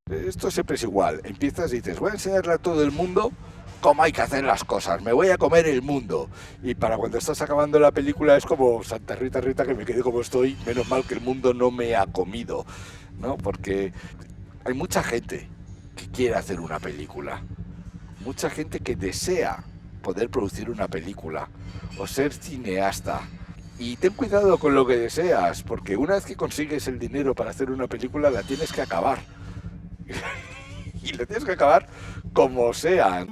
Esto siempre es igual. Empiezas y dices, voy a enseñarle a todo el mundo cómo hay que hacer las cosas, me voy a comer el mundo. Y para cuando estás acabando la película es como Santa Rita, Rita, que me quedé como estoy, menos mal que el mundo no me ha comido, ¿no? Porque hay mucha gente que quiere hacer una película, mucha gente que desea poder producir una película o ser cineasta. Y ten cuidado con lo que deseas, porque una vez que consigues el dinero para hacer una película, la tienes que acabar. Y la tienes que acabar como sea.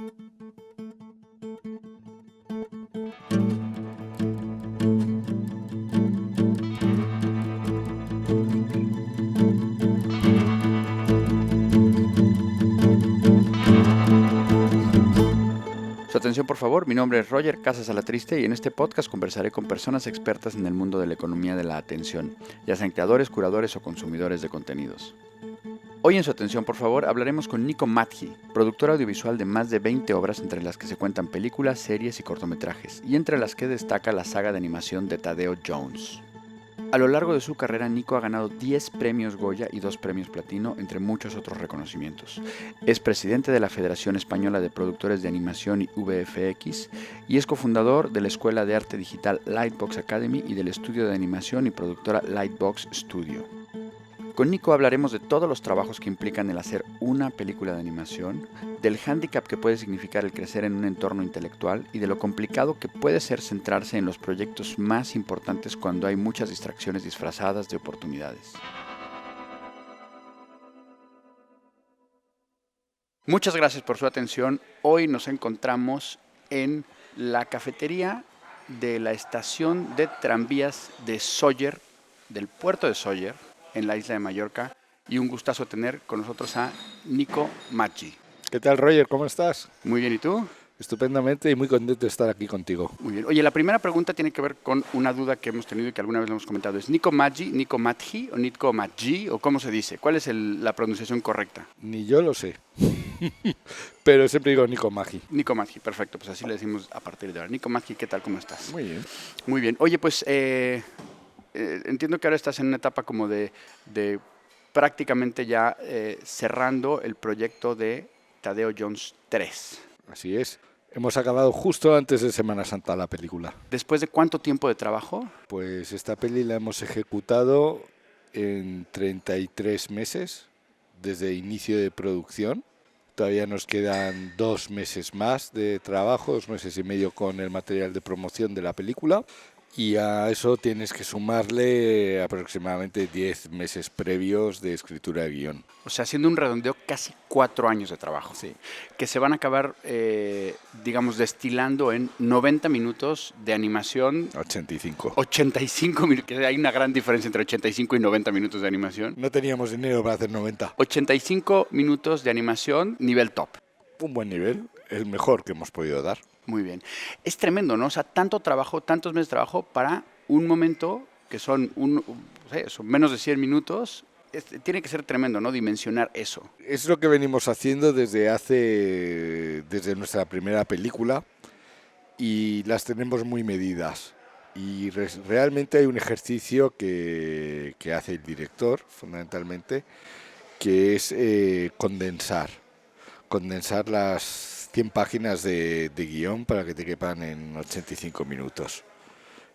Su atención, por favor. Mi nombre es Roger Casas Alatriste y en este podcast conversaré con personas expertas en el mundo de la economía de la atención, ya sean creadores, curadores o consumidores de contenidos. Hoy en su atención, por favor, hablaremos con Nico Matji, productor audiovisual de más de 20 obras, entre las que se cuentan películas, series y cortometrajes, y entre las que destaca la saga de animación de Tadeo Jones. A lo largo de su carrera, Nico ha ganado 10 premios Goya y 2 premios Platino, entre muchos otros reconocimientos. Es presidente de la Federación Española de Productores de Animación y VFX y es cofundador de la Escuela de Arte Digital Lightbox Academy y del estudio de animación y productora Lightbox Studio. Con Nico hablaremos de todos los trabajos que implican el hacer una película de animación, del hándicap que puede significar el crecer en un entorno intelectual y de lo complicado que puede ser centrarse en los proyectos más importantes cuando hay muchas distracciones disfrazadas de oportunidades. Muchas gracias por su atención. Hoy nos encontramos en la cafetería de la estación de tranvías de Sóller, del puerto de Sóller, en la isla de Mallorca, y un gustazo tener con nosotros a Nico Matji. ¿Qué tal, Roger? ¿Cómo estás? Muy bien, ¿y tú? Estupendamente y muy contento de estar aquí contigo. Muy bien. Oye, la primera pregunta tiene que ver con una duda que hemos tenido y que alguna vez lo hemos comentado. ¿Es Nico Matji, Nico Matji o Nico Matji o cómo se dice? ¿Cuál es la pronunciación correcta? Ni yo lo sé. Pero siempre digo Nico Magi. Nico Matji, perfecto. Pues así le decimos a partir de ahora. Nico Matji, ¿qué tal? ¿Cómo estás? Muy bien. Muy bien. Oye, pues entiendo que ahora estás en una etapa como de prácticamente ya cerrando el proyecto de Tadeo Jones 3. Así es. Hemos acabado justo antes de Semana Santa la película. ¿Después de cuánto tiempo de trabajo? Pues esta peli la hemos ejecutado en 33 meses desde inicio de producción. Todavía nos quedan 2 meses más de trabajo, 2 meses y medio con el material de promoción de la película. Y a eso tienes que sumarle aproximadamente 10 meses previos de escritura de guión. O sea, haciendo un redondeo, casi 4 años de trabajo. Sí. Que se van a acabar, digamos, destilando en 90 minutos de animación. 85. 85 minutos, que hay una gran diferencia entre 85 y 90 minutos de animación. No teníamos dinero para hacer 90. 85 minutos de animación, nivel top. Un buen nivel, el mejor que hemos podido dar. Muy bien. Es tremendo, ¿no? O sea, tanto trabajo, tantos meses de trabajo para un momento que son menos de 100 minutos. Tiene que ser tremendo, ¿no? Dimensionar eso. Es lo que venimos haciendo desde nuestra primera película y las tenemos muy medidas. Y realmente hay un ejercicio que hace el director, fundamentalmente, que es condensar las 100 páginas de guión para que te quepan en 85 minutos.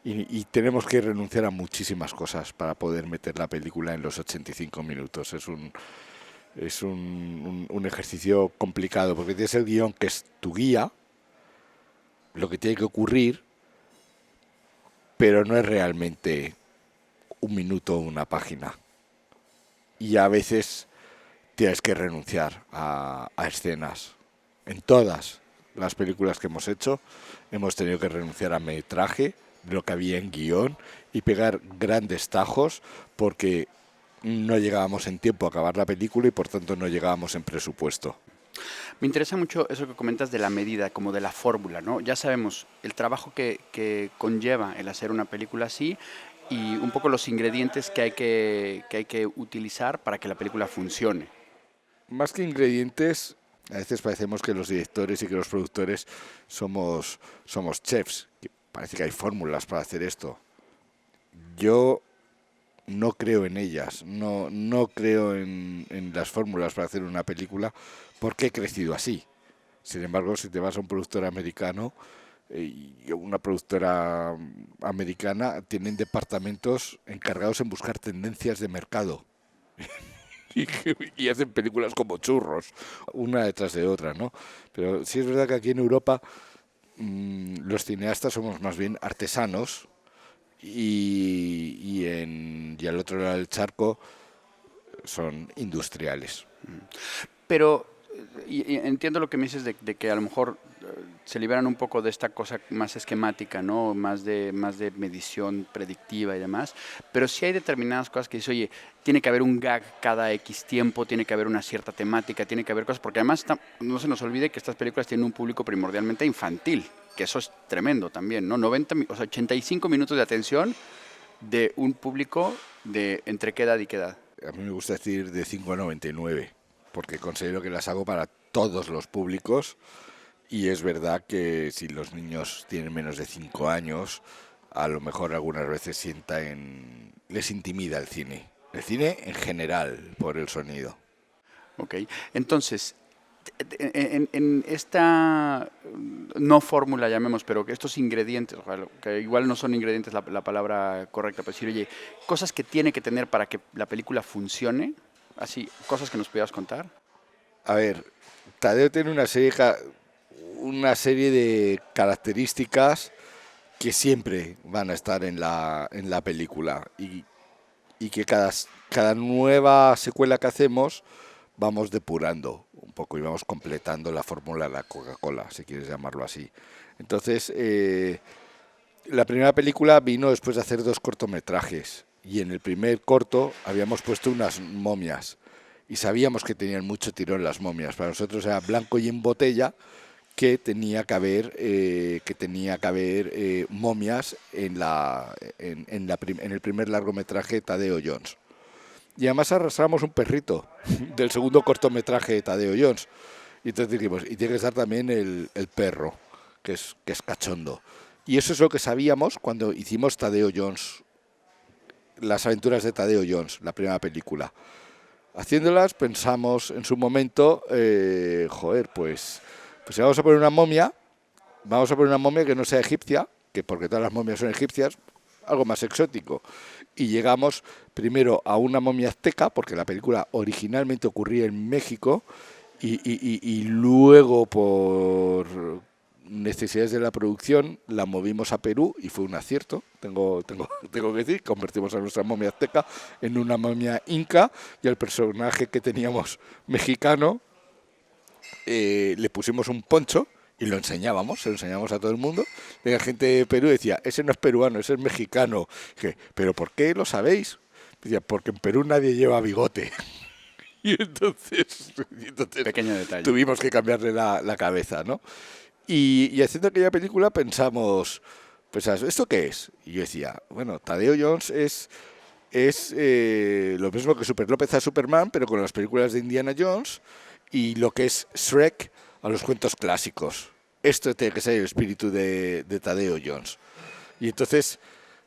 Y tenemos que renunciar a muchísimas cosas para poder meter la película en los 85 minutos. Es un ejercicio complicado, porque tienes el guión que es tu guía, lo que tiene que ocurrir, pero no es realmente un minuto o una página. Y a veces tienes que renunciar a escenas. En todas las películas que hemos hecho hemos tenido que renunciar a metraje, de lo que había en guión, y pegar grandes tajos porque no llegábamos en tiempo a acabar la película y por tanto no llegábamos en presupuesto. Me interesa mucho eso que comentas de la medida, como de la fórmula, ¿no? Ya sabemos el trabajo que conlleva el hacer una película así y un poco los ingredientes que hay que utilizar para que la película funcione. Más que ingredientes, a veces parecemos que los directores y que los productores somos chefs. Parece que hay fórmulas para hacer esto. Yo no creo en ellas, no creo en las fórmulas para hacer una película porque he crecido así. Sin embargo, si te vas a un productor americano, y una productora americana tienen departamentos encargados en buscar tendencias de mercado y, y hacen películas como churros, una detrás de otra, ¿no? Pero sí es verdad que aquí en Europa los cineastas somos más bien artesanos y al otro lado del charco son industriales. Pero y entiendo lo que me dices de que a lo mejor se liberan un poco de esta cosa más esquemática, ¿no? Más de medición predictiva y demás. Pero sí hay determinadas cosas que dices, oye, tiene que haber un gag cada X tiempo, tiene que haber una cierta temática, tiene que haber cosas, porque además no se nos olvide que estas películas tienen un público primordialmente infantil, que eso es tremendo también, ¿no? 85 minutos de atención de un público de entre qué edad y qué edad. A mí me gusta decir de 5 a 99, porque considero que las hago para todos los públicos y es verdad que si los niños tienen menos de 5 años, a lo mejor algunas veces les intimida el cine en general por el sonido. Ok, entonces, en esta no fórmula, llamemos, pero que estos ingredientes, que igual no son ingredientes la palabra correcta, pero decir, oye, cosas que tiene que tener para que la película funcione, así, cosas que nos pudieras contar. A ver, Tadeo tiene una serie de características que siempre van a estar en la película y que cada nueva secuela que hacemos vamos depurando un poco y vamos completando la fórmula de la Coca-Cola, si quieres llamarlo así. Entonces, la primera película vino después de hacer 2 cortometrajes y en el primer corto habíamos puesto unas momias y sabíamos que tenían mucho tirón las momias. Para nosotros era blanco y en botella que tenía que haber momias en el primer largometraje de Tadeo Jones. Y además arrastramos un perrito del segundo cortometraje de Tadeo Jones. Y entonces dijimos, y tiene que estar también el perro, que es cachondo. Y eso es lo que sabíamos cuando hicimos Tadeo Jones, las aventuras de Tadeo Jones, la primera película. Haciéndolas pensamos en su momento, pues si vamos a poner una momia que no sea egipcia, que porque todas las momias son egipcias, algo más exótico. Y llegamos primero a una momia azteca, porque la película originalmente ocurría en México, y luego por necesidades de la producción la movimos a Perú y fue un acierto, tengo que decir, convertimos a nuestra momia azteca en una momia inca y al personaje que teníamos mexicano le pusimos un poncho y se lo enseñábamos a todo el mundo. La gente de Perú decía, ese no es peruano, ese es mexicano. Dije, ¿pero por qué lo sabéis? Decía, porque en Perú nadie lleva bigote. Y entonces Pequeño detalle. Tuvimos que cambiarle la cabeza, ¿no? Y haciendo aquella película pensamos, ¿esto qué es? Y yo decía, bueno, Tadeo Jones es lo mismo que Super López a Superman, pero con las películas de Indiana Jones, y lo que es Shrek a los cuentos clásicos. Esto tiene que ser el espíritu de Tadeo Jones. Y entonces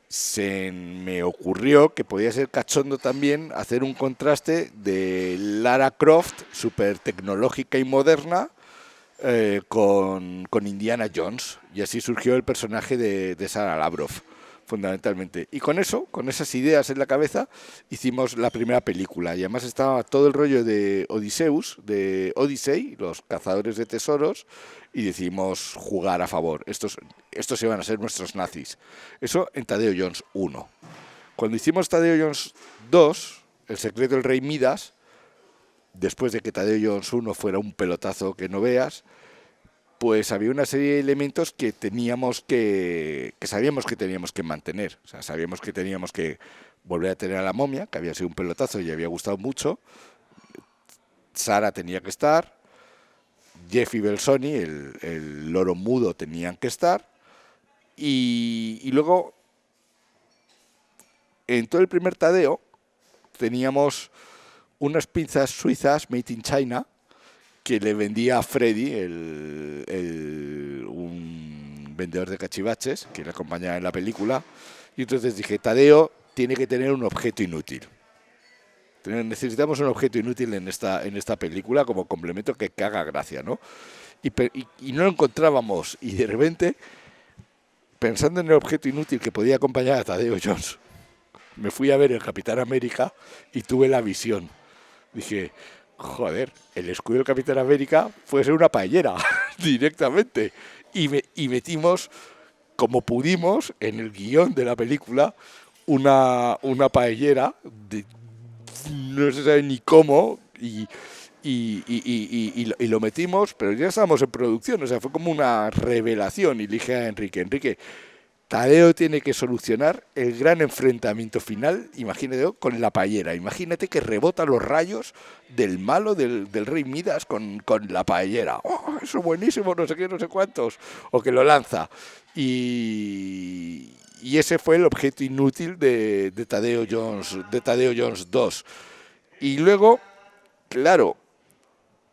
se me ocurrió que podía ser cachondo también hacer un contraste de Lara Croft, súper tecnológica y moderna, con Indiana Jones. Y así surgió el personaje de Sarah Labroff, fundamentalmente. Y con esas ideas en la cabeza, hicimos la primera película. Y además estaba todo el rollo de Odysseus, de Odyssey, los cazadores de tesoros, y decidimos jugar a favor. Estos iban a ser nuestros nazis. Eso en Tadeo Jones 1. Cuando hicimos Tadeo Jones 2, El secreto del rey Midas, después de que Tadeo Jones 1 fuera un pelotazo que no veas, pues había una serie de elementos que sabíamos que teníamos que mantener. O sea, sabíamos que teníamos que volver a tener a la momia, que había sido un pelotazo y había gustado mucho. Sara tenía que estar. Jeff y Belzoni, el loro mudo, tenían que estar. Y luego, en todo el primer Tadeo, teníamos unas pinzas suizas made in China que le vendía a Freddy, un vendedor de cachivaches que le acompañaba en la película. Y entonces dije, Tadeo, tiene que tener un objeto inútil. Necesitamos un objeto inútil en esta película como complemento que haga gracia, ¿no? Y no lo encontrábamos, y de repente, pensando en el objeto inútil que podía acompañar a Tadeo Jones, me fui a ver el Capitán América y tuve la visión. Dije, joder, el escudo del Capitán América puede ser una paellera directamente. Y metimos, como pudimos, en el guión de la película, una paellera, no se sabe ni cómo, y lo metimos, pero ya estábamos en producción, o sea, fue como una revelación. Y le dije a Enrique, Tadeo tiene que solucionar el gran enfrentamiento final, imagínate, con la paellera. Imagínate que rebota los rayos del malo del Rey Midas con la paellera. ¡Oh, eso es buenísimo! No sé qué, no sé cuántos. O que lo lanza. Y ese fue el objeto inútil de Tadeo Jones 2. Y luego, claro,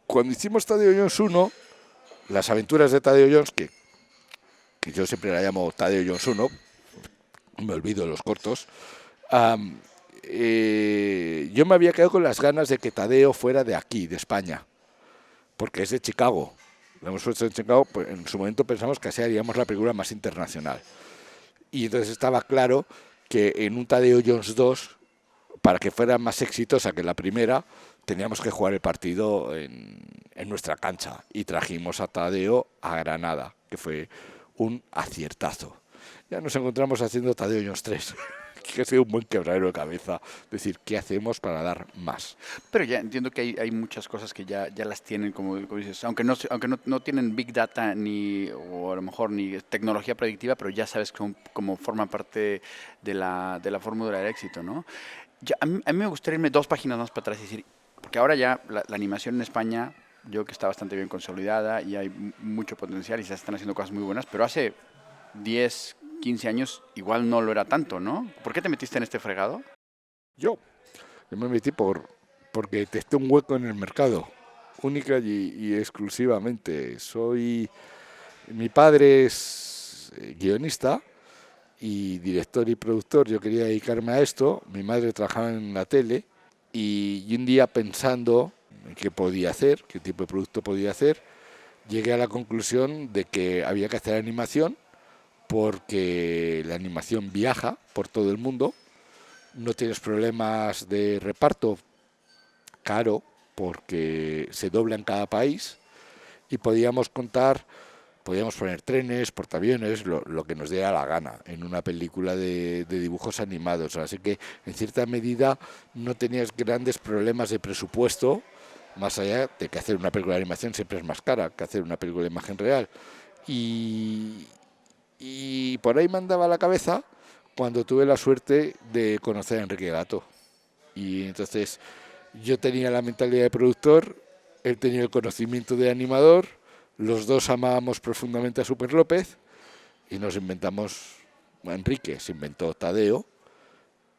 cuando hicimos Tadeo Jones 1, las aventuras de Tadeo Jones, que yo siempre la llamo Tadeo Jones 1, me olvido de los cortos, yo me había quedado con las ganas de que Tadeo fuera de aquí, de España, porque es de Chicago. Lo hemos puesto en Chicago, pues en su momento pensamos que así haríamos la película más internacional. Y entonces estaba claro que en un Tadeo Jones 2, para que fuera más exitosa que la primera, teníamos que jugar el partido en nuestra cancha. Y trajimos a Tadeo a Granada, que fue un aciertazo. Ya nos encontramos haciendo Tadeo Jones 3, que ha sido un buen quebradero de cabeza. Decir, ¿qué hacemos para dar más? Pero ya entiendo que hay muchas cosas que ya las tienen, como dices, aunque no tienen Big Data o a lo mejor ni tecnología predictiva, pero ya sabes cómo forman parte de la fórmula del éxito, ¿no? A mí me gustaría irme 2 páginas más para atrás y decir, porque ahora ya la animación en España, yo creo que está bastante bien consolidada y hay mucho potencial y se están haciendo cosas muy buenas, pero hace 10, 15 años igual no lo era tanto, ¿no? ¿Por qué te metiste en este fregado? Yo me metí porque detecté un hueco en el mercado, única y exclusivamente. Mi padre es guionista y director y productor. Yo quería dedicarme a esto. Mi madre trabajaba en la tele y un día, pensando en qué podía hacer, qué tipo de producto podía hacer, llegué a la conclusión de que había que hacer animación, porque la animación viaja por todo el mundo, no tienes problemas de reparto caro porque se dobla en cada país, y podíamos poner trenes, portaaviones, lo que nos diera la gana en una película de dibujos animados. Así que en cierta medida no tenías grandes problemas de presupuesto, más allá de que hacer una película de animación siempre es más cara que hacer una película de imagen real. Y por ahí me andaba la cabeza cuando tuve la suerte de conocer a Enrique Gato. Y entonces yo tenía la mentalidad de productor, él tenía el conocimiento de animador, los dos amábamos profundamente a Super López y nos inventamos, Enrique se inventó Tadeo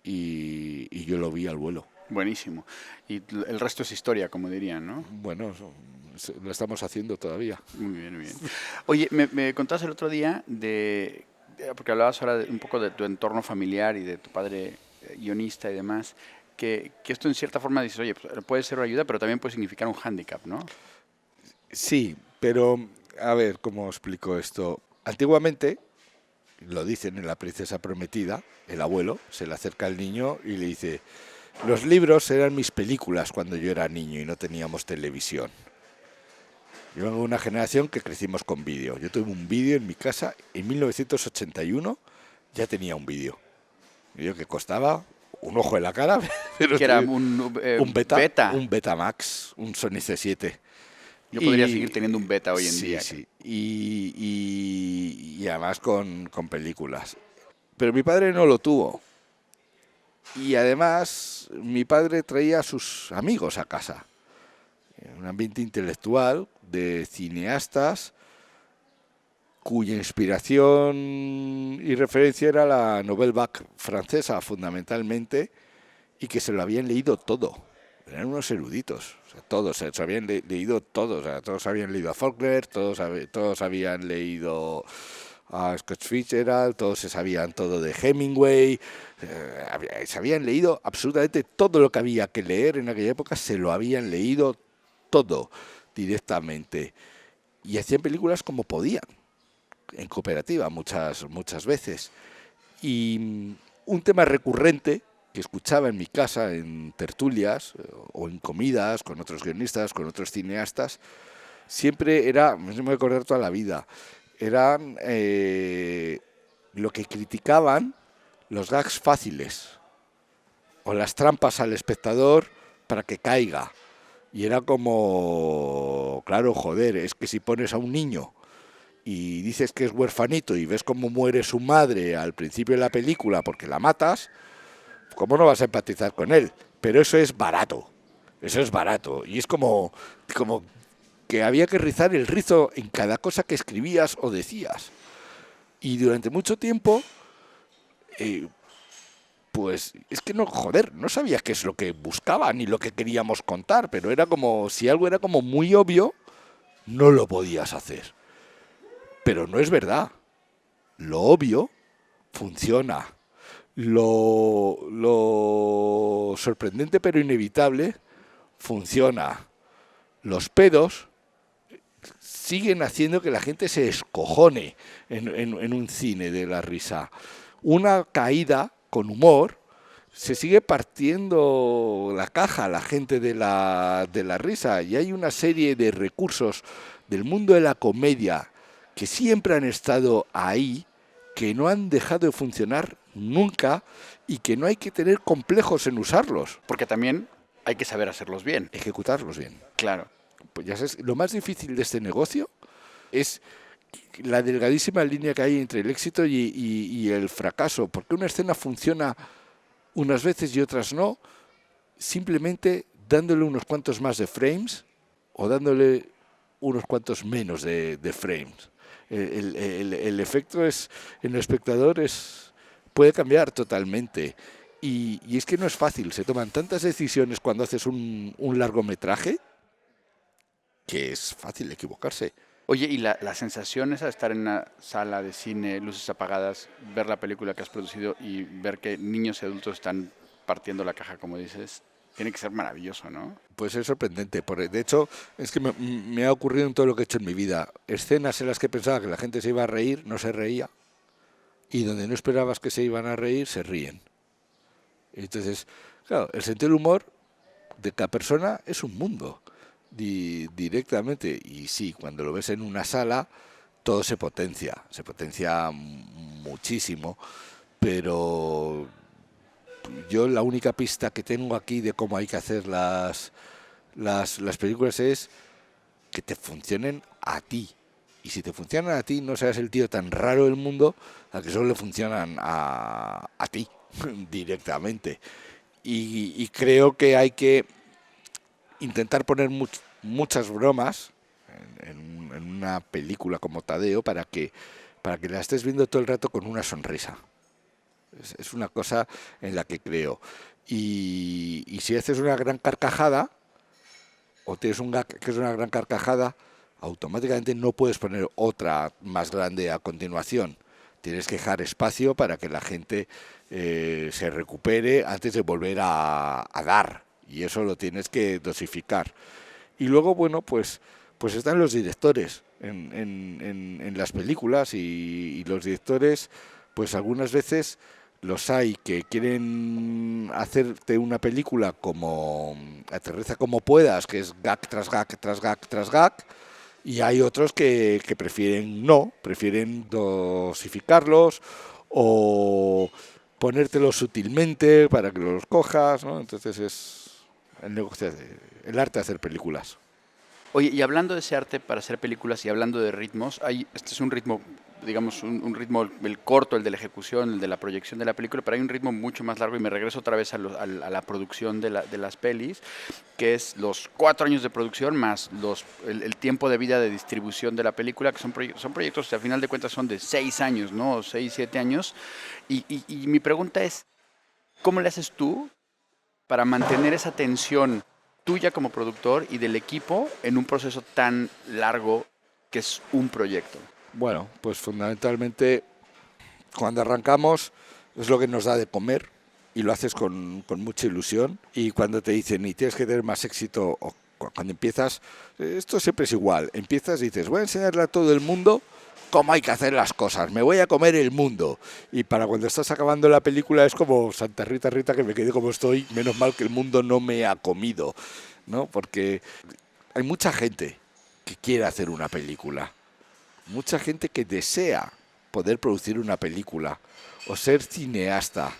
y yo lo vi al vuelo. Buenísimo. Y el resto es historia, como dirían, ¿no? Bueno, lo estamos haciendo todavía. Muy bien, muy bien. Oye, me contabas el otro día porque hablabas ahora un poco de tu entorno familiar y de tu padre guionista y demás, que esto en cierta forma dices, oye, pues, puede ser una ayuda, pero también puede significar un hándicap, ¿no? Sí, pero a ver, ¿cómo explico esto? Antiguamente, lo dicen en La Princesa Prometida, el abuelo se le acerca al niño y le dice: los libros eran mis películas cuando yo era niño y no teníamos televisión. Yo vengo de una generación que crecimos con vídeo. Yo tuve un vídeo en mi casa en 1981, ya tenía un vídeo. Vídeo que costaba un ojo en la cara, pero que era un beta. Un Betamax, un Sony C7. Yo podría seguir teniendo un beta hoy en día. Sí, y además con películas. Pero mi padre no lo tuvo. Y además mi padre traía a sus amigos a casa. Un ambiente intelectual de cineastas cuya inspiración y referencia era la Nouvelle Vague francesa, fundamentalmente, y que se lo habían leído todo. Eran unos eruditos, o sea, todos se habían leído todo, o sea, todos habían leído a Faulkner, todos habían leído a Scott Fitzgerald, todos se sabían todo de Hemingway, se habían leído absolutamente todo lo que había que leer en aquella época, se lo habían leído todo directamente. Y hacían películas como podían, en cooperativa muchas veces. Y un tema recurrente que escuchaba en mi casa, en tertulias o en comidas con otros guionistas, con otros cineastas, siempre era, me voy a acordar toda la vida, eran lo que criticaban los gags fáciles o las trampas al espectador para que caiga. Y era como, claro, joder, es que si pones a un niño y dices que es huerfanito y ves cómo muere su madre al principio de la película porque la matas, ¿cómo no vas a empatizar con él? Pero eso es barato, y es como que había que rizar el rizo en cada cosa que escribías o decías. Y durante mucho tiempo, pues es que no, joder, no sabía qué es lo que buscaban ni lo que queríamos contar, pero era como, si algo era como muy obvio, no lo podías hacer. Pero no es verdad. Lo obvio funciona. Lo sorprendente pero inevitable funciona. Los pedos siguen haciendo que la gente se escojone en un cine de la risa. Una caída con humor se sigue partiendo la caja a la gente de la risa, y hay una serie de recursos del mundo de la comedia que siempre han estado ahí, que no han dejado de funcionar nunca y que no hay que tener complejos en usarlos. Porque también hay que saber hacerlos bien. Ejecutarlos bien. Claro. Pues ya sabes, lo más difícil de este negocio es la delgadísima línea que hay entre el éxito y el fracaso, porque una escena funciona unas veces y otras no, simplemente dándole unos cuantos más de frames o dándole unos cuantos menos de frames. El efecto en el espectador puede cambiar totalmente. Y es que no es fácil, se toman tantas decisiones cuando haces un largometraje que es fácil equivocarse. Oye, y la sensación esa de estar en una sala de cine, luces apagadas, ver la película que has producido y ver que niños y adultos están partiendo la caja, como dices, tiene que ser maravilloso, ¿no? Pues es sorprendente. De hecho, es que me ha ocurrido en todo lo que he hecho en mi vida. Escenas en las que pensaba que la gente se iba a reír, no se reía. Y donde no esperabas que se iban a reír, se ríen. Entonces, claro, el sentido del humor de cada persona es un mundo directamente. Y sí, cuando lo ves en una sala, todo se potencia muchísimo. Pero yo la única pista que tengo aquí de cómo hay que hacer las películas es que te funcionen a ti. Y si te funcionan a ti, no seas el tío tan raro del mundo a que solo le funcionan a ti directamente. Y creo que hay que intentar poner muchas bromas en una película como Tadeo para que la estés viendo todo el rato con una sonrisa. Es una cosa en la que creo. Y si haces una gran carcajada, o tienes un gag que es una gran carcajada, automáticamente no puedes poner otra más grande a continuación. Tienes que dejar espacio para que la gente se recupere antes de volver a dar. Y eso lo tienes que dosificar. Y luego, bueno, pues están los directores en las películas, y los directores, pues algunas veces los hay que quieren hacerte una película como Aterriza como puedas, que es gag tras gag tras gag tras gag, y hay otros que prefieren dosificarlos o ponértelos sutilmente para que los cojas, ¿no? Entonces es el negocio, el arte de hacer películas. Oye, y hablando de ese arte para hacer películas y hablando de ritmos, este es un ritmo, digamos, un ritmo, el corto, el de la ejecución, el de la proyección de la película, pero hay un ritmo mucho más largo, y me regreso otra vez a la producción de las pelis, que es los 4 años de producción más el tiempo de vida de distribución de la película, que son proyectos que al final de cuentas son de 6 años, ¿no? 6, 7 años. Y mi pregunta es, ¿cómo le haces tú para mantener esa tensión tuya como productor y del equipo en un proceso tan largo que es un proyecto? Bueno, pues fundamentalmente cuando arrancamos es lo que nos da de comer y lo haces con mucha ilusión. Y cuando te dicen, y tienes que tener más éxito, o cuando empiezas, esto siempre es igual. Empiezas y dices, voy a enseñarle a todo el mundo cómo hay que hacer las cosas, me voy a comer el mundo. Y para cuando estás acabando la película es como Santa Rita, Rita, que me quedé como estoy, menos mal que el mundo no me ha comido, ¿no? Porque hay mucha gente que quiere hacer una película, mucha gente que desea poder producir una película o ser cineasta.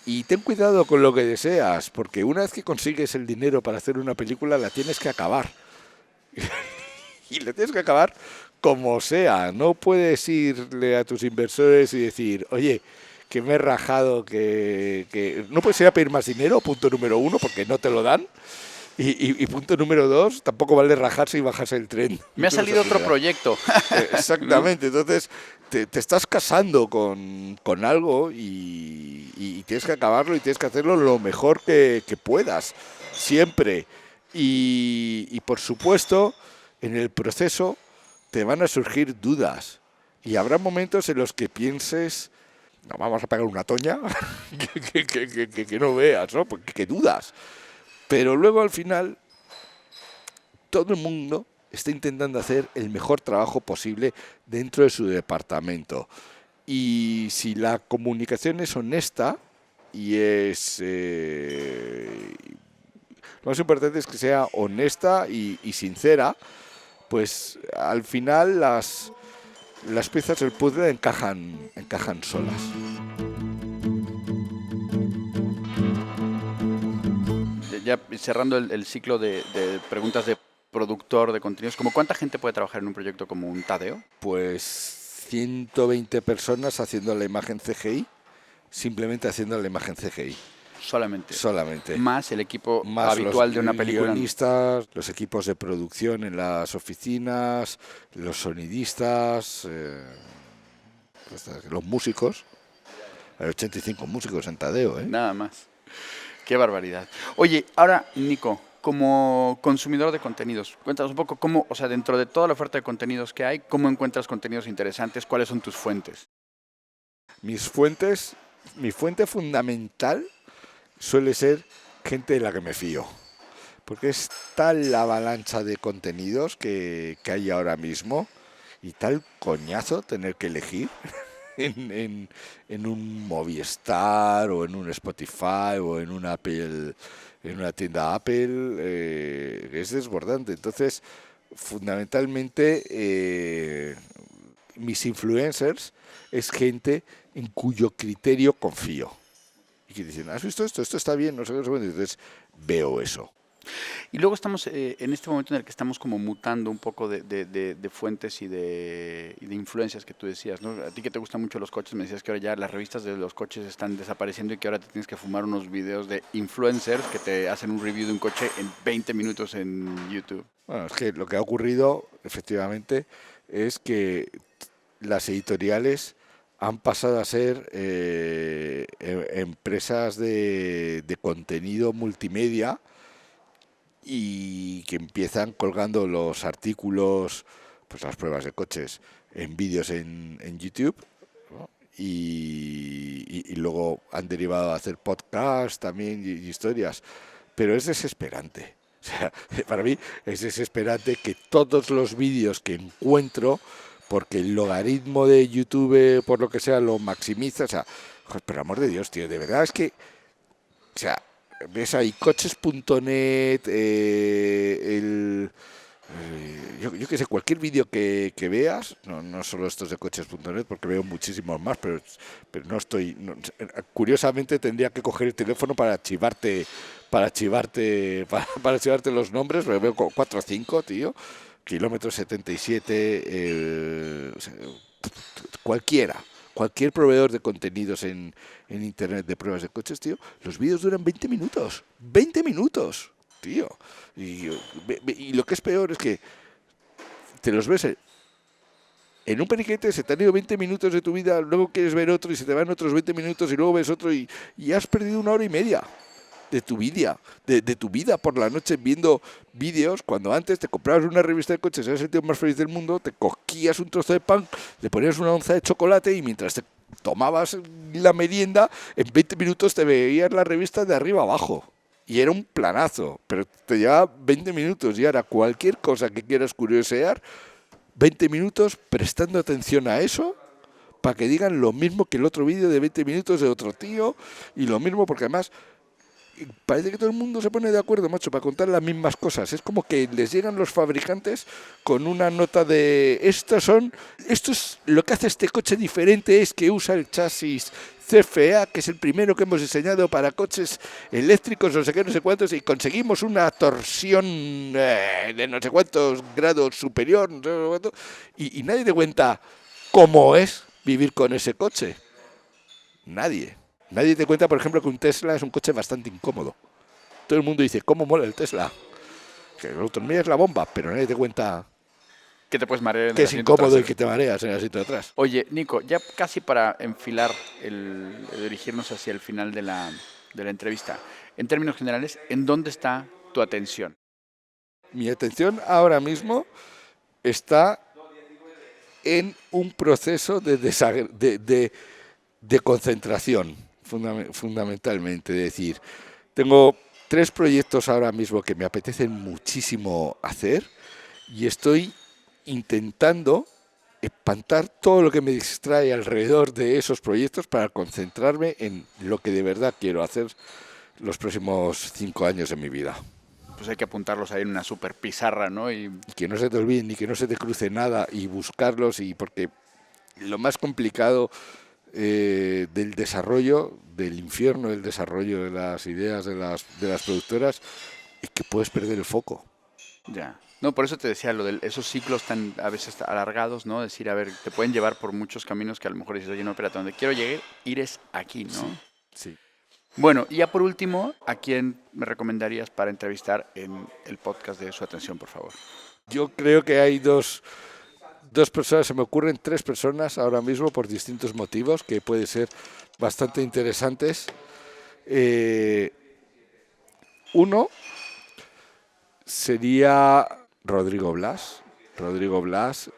Y ten cuidado con lo que deseas, porque una vez que consigues el dinero para hacer una película, la tienes que acabar. Y la tienes que acabar como sea. No puedes irle a tus inversores y decir, oye, que me he rajado, que... No puedes ir a pedir más dinero, punto número 1, porque no te lo dan. Y punto número 2, tampoco vale rajarse y bajarse el tren. Me ha salido otro proyecto. Exactamente, entonces te estás casando con algo y tienes que acabarlo y tienes que hacerlo lo mejor que puedas, siempre. Y por supuesto, en el proceso te van a surgir dudas y habrá momentos en los que pienses, no, vamos a pegar una toña que no veas, ¿no? Porque que dudas. Pero luego al final todo el mundo está intentando hacer el mejor trabajo posible dentro de su departamento. Y si la comunicación es honesta y es... lo más importante es que sea honesta y sincera, pues al final las piezas del puzzle encajan solas. Ya cerrando el ciclo de preguntas de productor de contenidos, ¿como cuánta gente puede trabajar en un proyecto como un Tadeo? Pues 120 personas haciendo la imagen CGI, simplemente haciendo la imagen CGI. Solamente. Más el equipo más habitual de una película. Los guionistas, los equipos de producción en las oficinas, los sonidistas, los músicos. Hay 85 músicos en Tadeo, ¿eh? Nada más. Qué barbaridad. Oye, ahora, Nico, como consumidor de contenidos, cuéntanos un poco cómo, o sea, dentro de toda la oferta de contenidos que hay, ¿cómo encuentras contenidos interesantes? ¿Cuáles son tus fuentes? Mi fuente fundamental suele ser gente de la que me fío. Porque es tal la avalancha de contenidos que hay ahora mismo y tal coñazo tener que elegir. En un Movistar o en un Spotify o en un Apple, en una tienda Apple, es desbordante. Entonces, fundamentalmente, mis influencers es gente en cuyo criterio confío. Y que dicen, ¿has visto esto? Esto está bien, no sé qué. Entonces, veo eso. Y luego estamos en este momento en el que estamos como mutando un poco de fuentes y de influencias que tú decías, ¿no? A ti que te gustan mucho los coches, me decías que ahora ya las revistas de los coches están desapareciendo y que ahora te tienes que fumar unos videos de influencers que te hacen un review de un coche en 20 minutos en YouTube. Bueno, es que lo que ha ocurrido, efectivamente, es que las editoriales han pasado a ser empresas de contenido multimedia y que empiezan colgando los artículos, pues las pruebas de coches, en vídeos en YouTube, ¿no? Y luego han derivado a hacer podcasts también y historias, pero es desesperante. O sea, para mí es desesperante que todos los vídeos que encuentro, porque el logaritmo de YouTube, por lo que sea, lo maximiza, o sea, joder, por amor de Dios, tío, de verdad es que, o sea, ves ahí coches.net, yo qué sé, cualquier vídeo que veas, no solo estos de coches.net, porque veo muchísimos más, pero no estoy... curiosamente tendría que coger el teléfono para archivarte los nombres, porque veo 4 o 5, tío, kilómetro 77, o sea, cualquier proveedor de contenidos en internet de pruebas de coches, tío, los vídeos duran 20 minutos. 20 minutos, tío. Y lo que es peor es que te los ves en un periquete, se te han ido 20 minutos de tu vida, luego quieres ver otro y se te van otros 20 minutos y luego ves otro y has perdido 1 hora y media. de tu vida por la noche viendo vídeos, cuando antes te comprabas una revista de coches, eras el tío más feliz del mundo, te cogías un trozo de pan, le ponías una onza de chocolate y mientras te tomabas la merienda, en 20 minutos te veías la revista de arriba abajo. Y era un planazo, pero te llevaba 20 minutos y ahora cualquier cosa que quieras curiosear, 20 minutos prestando atención a eso para que digan lo mismo que el otro vídeo de 20 minutos de otro tío y lo mismo porque además parece que todo el mundo se pone de acuerdo, macho, para contar las mismas cosas. Es como que les llegan los fabricantes con una nota de esto es lo que hace este coche diferente, es que usa el chasis CFA, que es el primero que hemos diseñado para coches eléctricos, no sé qué, no sé cuántos, y conseguimos una torsión de no sé cuántos grados superior, no sé cuánto, y nadie te cuenta cómo es vivir con ese coche. Nadie te cuenta, por ejemplo, que un Tesla es un coche bastante incómodo. Todo el mundo dice, ¿cómo mola el Tesla? Que la autonomía es la bomba, pero nadie te cuenta que te puedes marear en que el es asiento incómodo trasero. y que te mareas en el asiento de atrás. Oye, Nico, ya casi para enfilar, dirigirnos hacia el final de la entrevista, en términos generales, ¿en dónde está tu atención? Mi atención ahora mismo está en un proceso de concentración, fundamentalmente. Es decir, tengo 3 proyectos ahora mismo que me apetecen muchísimo hacer y estoy intentando espantar todo lo que me distrae alrededor de esos proyectos para concentrarme en lo que de verdad quiero hacer los próximos 5 años de mi vida. Pues hay que apuntarlos ahí en una super pizarra, ¿no? Y Que no se te olvide ni que no se te cruce nada y buscarlos, y porque lo más complicado del desarrollo, del infierno del desarrollo de las ideas de las productoras, es que puedes perder el foco. ya. No, por eso te decía lo de esos ciclos tan a veces alargados, ¿no? Decir, a ver, te pueden llevar por muchos caminos que a lo mejor dices, oye, no, espérate, donde quiero llegar, ir es aquí, ¿no? Sí. Bueno, y ya por último, ¿a quién me recomendarías para entrevistar en el podcast de Su Atención, por favor? Yo creo que hay dos personas, se me ocurren 3 personas ahora mismo por distintos motivos que pueden ser bastante interesantes. Uno sería Rodrigo Blas. Rodrigo Blas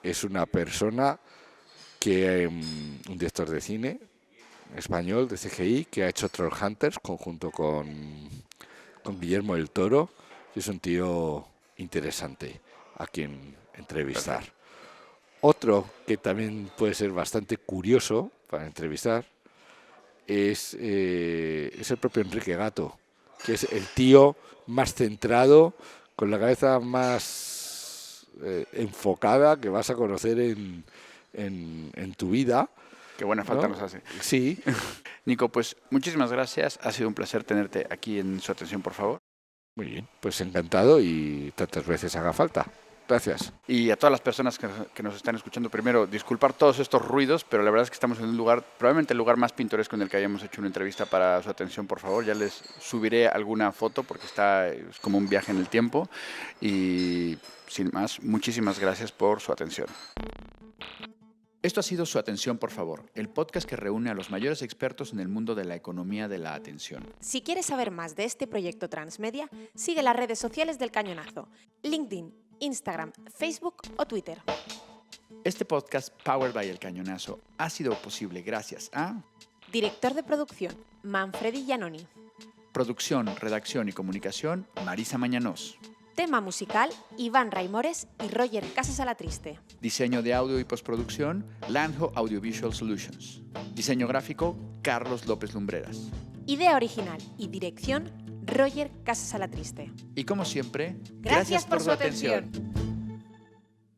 es una persona que, un director de cine español de CGI, que ha hecho Trollhunters conjunto con Guillermo del Toro. Es un tío interesante a quien entrevistar. Otro que también puede ser bastante curioso para entrevistar es el propio Enrique Gato, que es el tío más centrado, con la cabeza más enfocada que vas a conocer en tu vida. Qué buena falta ¿no? nos hace. Sí. Nico, pues muchísimas gracias. Ha sido un placer tenerte aquí en Su Atención, por favor. Muy bien, pues encantado y tantas veces haga falta. Gracias. Y a todas las personas que nos están escuchando, primero, disculpar todos estos ruidos, pero la verdad es que estamos en un lugar, probablemente el lugar más pintoresco en el que hayamos hecho una entrevista. Para Su Atención, por favor. Ya les subiré alguna foto porque es como un viaje en el tiempo. Y sin más, muchísimas gracias por su atención. Esto ha sido Su Atención, por favor, el podcast que reúne a los mayores expertos en el mundo de la economía de la atención. Si quieres saber más de este proyecto transmedia, sigue las redes sociales del Cañonazo: LinkedIn, Instagram, Facebook o Twitter. Este podcast, Powered by El Cañonazo, ha sido posible gracias a Director de producción, Manfredi Giannoni. producción, redacción y comunicación, Marisa Mañanos. Tema musical, Iván Raimores y Roger Casasalatriste. Diseño de audio y postproducción, Landho Audiovisual Solutions. Diseño gráfico, Carlos López Lumbreras. Idea original y dirección, Roger Casasalatriste. Y como siempre, Gracias por su atención.